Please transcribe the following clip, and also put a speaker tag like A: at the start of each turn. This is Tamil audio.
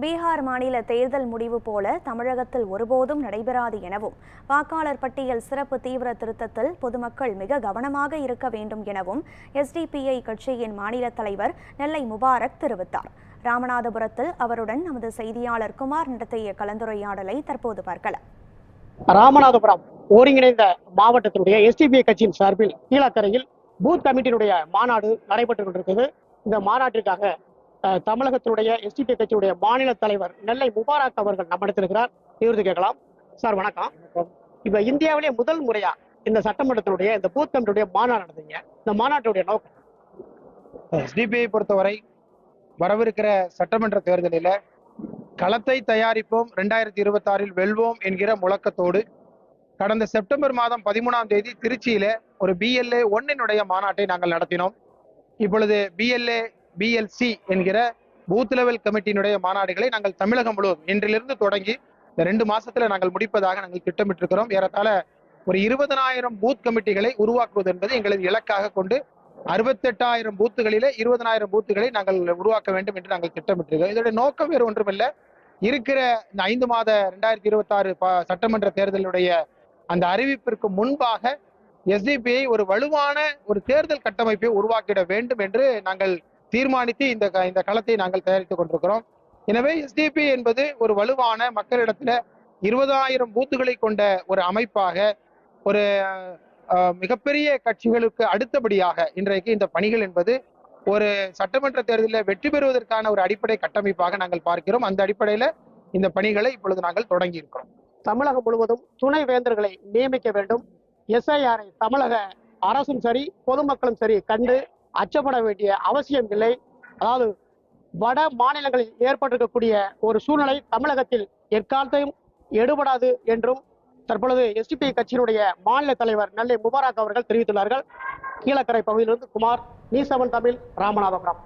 A: பீகார் மாநில தேர்தல் முடிவு போல தமிழகத்தில் ஒருபோதும் நடைபெறாது எனவும், வாக்காளர் பட்டியல் சிறப்பு தீவிர திருத்தத்தில் பொதுமக்கள் மிக கவனமாக இருக்க வேண்டும் எனவும் எஸ்டிபிஐ கட்சியின் மாநில தலைவர் நெல்லை முபாரக் தெரிவித்தார். ராமநாதபுரத்தில் அவருடன் நமது செய்தியாளர் குமார் நடத்திய கலந்துரையாடலை தற்போது பார்க்கலாம்.
B: ராமநாதபுரம் ஒருங்கிணைந்த மாவட்டத்தினுடைய எஸ்டிபிஐ கட்சியின் சார்பில் கீழக்கரையில் பூத் கமிட்டியினுடைய மாநாடு நடைபெற்றுக் கொண்டிருக்கிறது. இந்த மாநாட்டிற்காக தமிழகத்தினுடைய எஸ்டிபிஐ கட்சியுடைய மாநில தலைவர் நெல்லை முபாரக் அவர்கள் நம்மிடத்திருக்கிறார். இவருக்கு கேட்கலாம். சார் வணக்கம். இப்ப இந்தியாவிலேயே முதல் முறையா இந்த சட்டமன்றத்தினுடைய இந்த பூத் கமிட்டியுடைய மாநாடு நடந்தீங்க. இந்த மாநாட்டுடைய நோக்கம்?
C: எஸ்டிபிஐ பொறுத்தவரை வரவிருக்கிற சட்டமன்ற தேர்தலில் களத்தை தயாரிப்போம், 2026 வெல்வோம் என்கிற முழக்கத்தோடு கடந்த செப்டம்பர் மாதம் 13ஆம் தேதி திருச்சியில ஒரு BLA 1 மாநாட்டை நாங்கள் நடத்தினோம். இப்பொழுது BLA BLC என்கிற பூத் லெவல் கமிட்டியினுடைய மாநாடுகளை நாங்கள் தமிழகம் முழுவதும் இன்றிலிருந்து தொடங்கி இந்த 2 மாசத்துல நாங்கள் முடிப்பதாக நாங்கள் திட்டமிட்டிருக்கிறோம். ஏறத்தாழ ஒரு 20,000 பூத் கமிட்டிகளை உருவாக்குவது என்பது எங்களது இலக்காக கொண்டு 68,000 பூத்துகளிலே 20,000 பூத்துகளை நாங்கள் உருவாக்க வேண்டும் என்று நாங்கள் திட்டமிட்டிருக்கிறோம். இதோட நோக்கம் வேறு ஒன்றுமில்லை. இருக்கிற இந்த 5 மாத 2026 சட்டமன்ற தேர்தலுடைய அந்த அறிவிப்பிற்கு முன்பாக எஸ்டிபிஐ ஒரு வலுவான ஒரு தேர்தல் கட்டமைப்பை உருவாக்கிட வேண்டும் என்று நாங்கள் தீர்மானித்து இந்த களத்தை நாங்கள் தயாரித்துக் கொண்டிருக்கிறோம். எனவே எஸ்டிபிஐ என்பது ஒரு வலுவான மக்களிடத்துல 20,000 பூத்துகளை கொண்ட ஒரு அமைப்பாக, ஒரு மிகப்பெரிய கட்சிகளுக்கு அடுத்தபடியாக இன்றைக்கு இந்த பணிகள் என்பது ஒரு சட்டமன்ற தேர்தலில் வெற்றி பெறுவதற்கான ஒரு அடிப்படை கட்டமைப்பாக நாங்கள் பார்க்கிறோம். அந்த அடிப்படையில இந்த பணிகளை இப்பொழுது நாங்கள் தொடங்கி இருக்கிறோம்.
B: தமிழகம் முழுவதும் துணை வேந்தர்களை நியமிக்க வேண்டும். SIR தமிழக அரசும் சரி பொதுமக்களும் சரி கண்டு அச்சப்பட வேண்டிய அவசியம் இல்லை. அதாவது வட மாநிலங்களில் ஏற்பட்டிருக்கக்கூடிய ஒரு சூழ்நிலை தமிழகத்தில் எக்காலத்தையும் எடுபடாது என்றும் தற்பொழுது எஸ்டிபிஐ கட்சியினுடைய மாநில தலைவர் நெல்லை முபாரக் அவர்கள் தெரிவித்துள்ளார்கள். கீழக்கரை பகுதியிலிருந்து குமார், நியூஸ் 7 தமிழ், ராமநாதபுரம்.